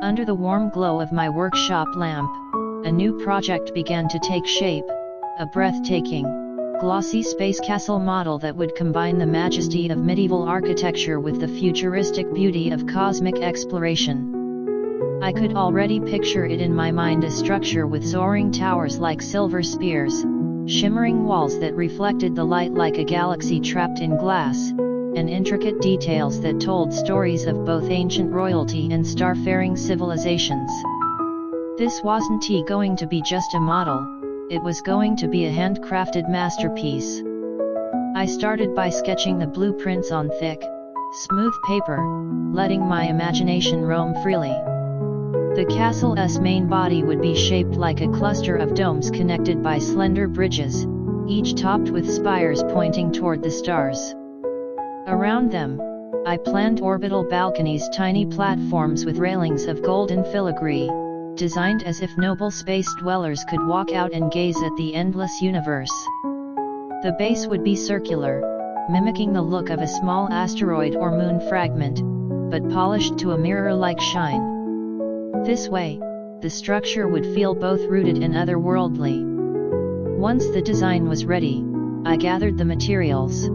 Under the warm glow of my workshop lamp, a new project began to take shape, a breathtaking, glossy space castle model that would combine the majesty of medieval architecture with the futuristic beauty of cosmic exploration. I could already picture it in my mind, a structure with soaring towers like silver spears, shimmering walls that reflected the light like a galaxy trapped in glass, and intricate details that told stories of both ancient royalty and starfaring civilizations. This wasn't going to be just a model, it was going to be a handcrafted masterpiece. I started by sketching the blueprints on thick, smooth paper, letting my imagination roam freely. The castle's main body would be shaped like a cluster of domes connected by slender bridges, each topped with spires pointing toward the stars. Around them, I planned orbital balconies, tiny platforms with railings of golden filigree, designed as if noble space dwellers could walk out and gaze at the endless universe. The base would be circular, mimicking the look of a small asteroid or moon fragment, but polished to a mirror-like shine. This way, the structure would feel both rooted and otherworldly. Once the design was ready, I gathered the materials.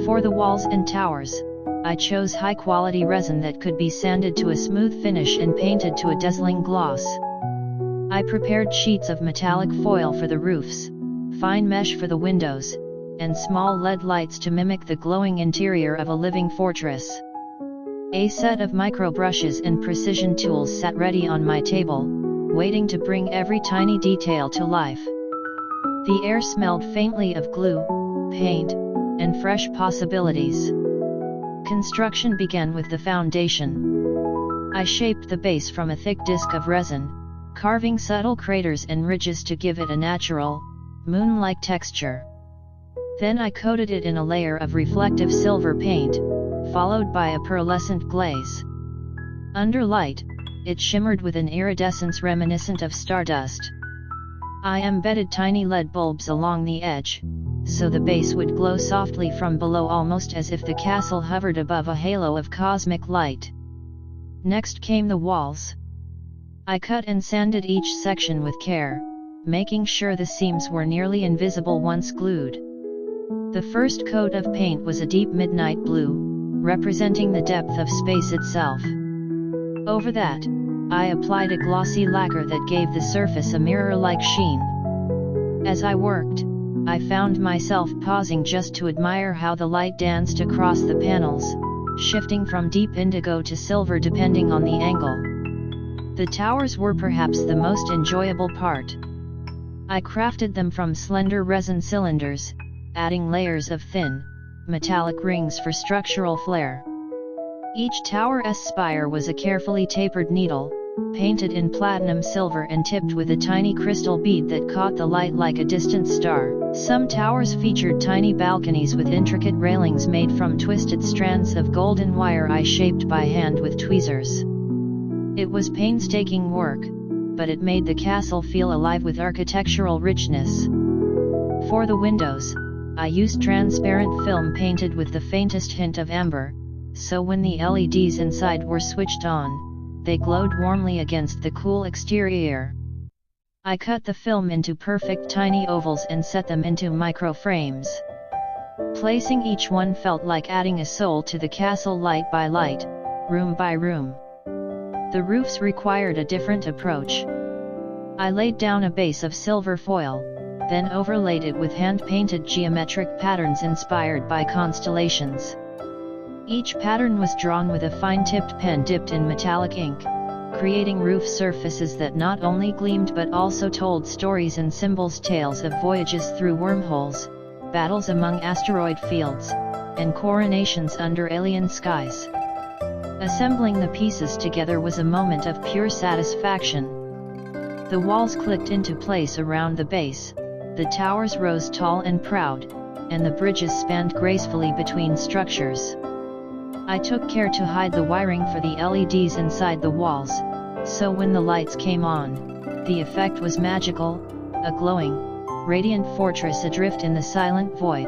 For the walls and towers, I chose high-quality resin that could be sanded to a smooth finish and painted to a dazzling gloss. I prepared sheets of metallic foil for the roofs, fine mesh for the windows, and small LED lights to mimic the glowing interior of a living fortress. A set of micro brushes and precision tools sat ready on my table, waiting to bring every tiny detail to life. The air smelled faintly of glue, paint, and fresh possibilities. Construction began with the foundation. I shaped the base from a thick disc of resin, carving subtle craters and ridges to give it a natural, moon-like texture. Then I coated it in a layer of reflective silver paint, followed by a pearlescent glaze. Under light, it shimmered with an iridescence reminiscent of stardust. I embedded tiny LED bulbs along the edge, so the base would glow softly from below, almost as if the castle hovered above a halo of cosmic light. Next came the walls. I cut and sanded each section with care, making sure the seams were nearly invisible once glued. The first coat of paint was a deep midnight blue, representing the depth of space itself. Over that, I applied a glossy lacquer that gave the surface a mirror-like sheen. As I worked, I found myself pausing just to admire how the light danced across the panels, shifting from deep indigo to silver depending on the angle. The towers were perhaps the most enjoyable part. I crafted them from slender resin cylinders, adding layers of thin, metallic rings for structural flair. Each tower's spire was a carefully tapered needle, painted in platinum silver and tipped with a tiny crystal bead that caught the light like a distant star. Some towers featured tiny balconies with intricate railings made from twisted strands of golden wire I shaped by hand with tweezers. It was painstaking work, but it made the castle feel alive with architectural richness. For the windows, I used transparent film painted with the faintest hint of amber, so when the LEDs inside were switched on, they glowed warmly against the cool exterior. I cut the film into perfect tiny ovals and set them into micro frames. Placing each one felt like adding a soul to the castle, light by light, room by room. The roofs required a different approach. I laid down a base of silver foil, then overlaid it with hand-painted geometric patterns inspired by constellations. Each pattern was drawn with a fine-tipped pen dipped in metallic ink, creating roof surfaces that not only gleamed but also told stories and symbols, tales of voyages through wormholes, battles among asteroid fields, and coronations under alien skies. Assembling the pieces together was a moment of pure satisfaction. The walls clicked into place around the base, the towers rose tall and proud, and the bridges spanned gracefully between structures. I took care to hide the wiring for the LEDs inside the walls, so when the lights came on, the effect was magical, a glowing, radiant fortress adrift in the silent void.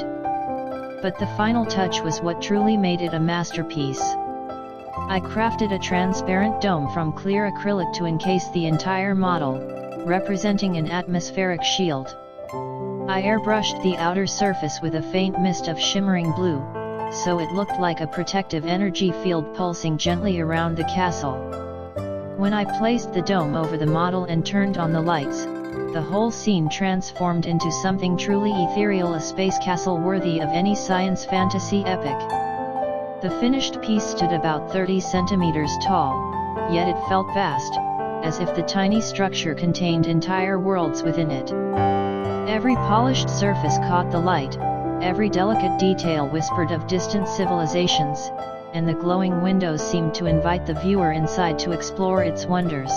But the final touch was what truly made it a masterpiece. I crafted a transparent dome from clear acrylic to encase the entire model, representing an atmospheric shield. I airbrushed the outer surface with a faint mist of shimmering blue, so it looked like a protective energy field pulsing gently around the castle. When I placed the dome over the model and turned on the lights, the whole scene transformed into something truly ethereal, a space castle worthy of any science fantasy epic. The finished piece stood about 30 centimeters tall, yet it felt vast, as if the tiny structure contained entire worlds within it. Every polished surface caught the light, every delicate detail whispered of distant civilizations, and the glowing windows seemed to invite the viewer inside to explore its wonders.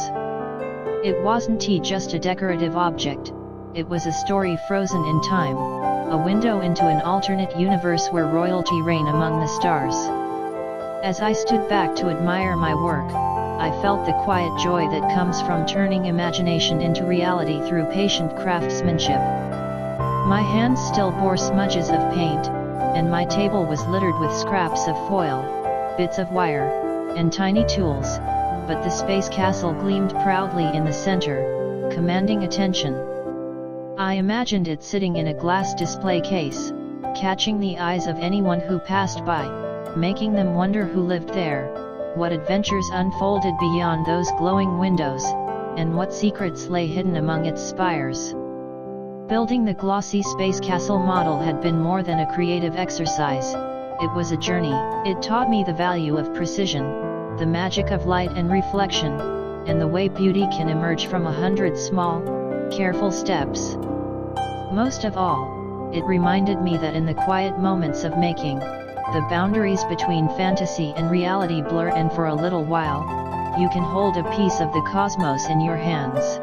It wasn't just a decorative object, it was a story frozen in time, a window into an alternate universe where royalty reigned among the stars. As I stood back to admire my work, I felt the quiet joy that comes from turning imagination into reality through patient craftsmanship. My hands still bore smudges of paint, and my table was littered with scraps of foil, bits of wire, and tiny tools, but the space castle gleamed proudly in the center, commanding attention. I imagined it sitting in a glass display case, catching the eyes of anyone who passed by, making them wonder who lived there, what adventures unfolded beyond those glowing windows, and what secrets lay hidden among its spires. Building the glossy space castle model had been more than a creative exercise, it was a journey. It taught me the value of precision, the magic of light and reflection, and the way beauty can emerge from 100 small, careful steps. Most of all, it reminded me that in the quiet moments of making, the boundaries between fantasy and reality blur, and for a little while, you can hold a piece of the cosmos in your hands.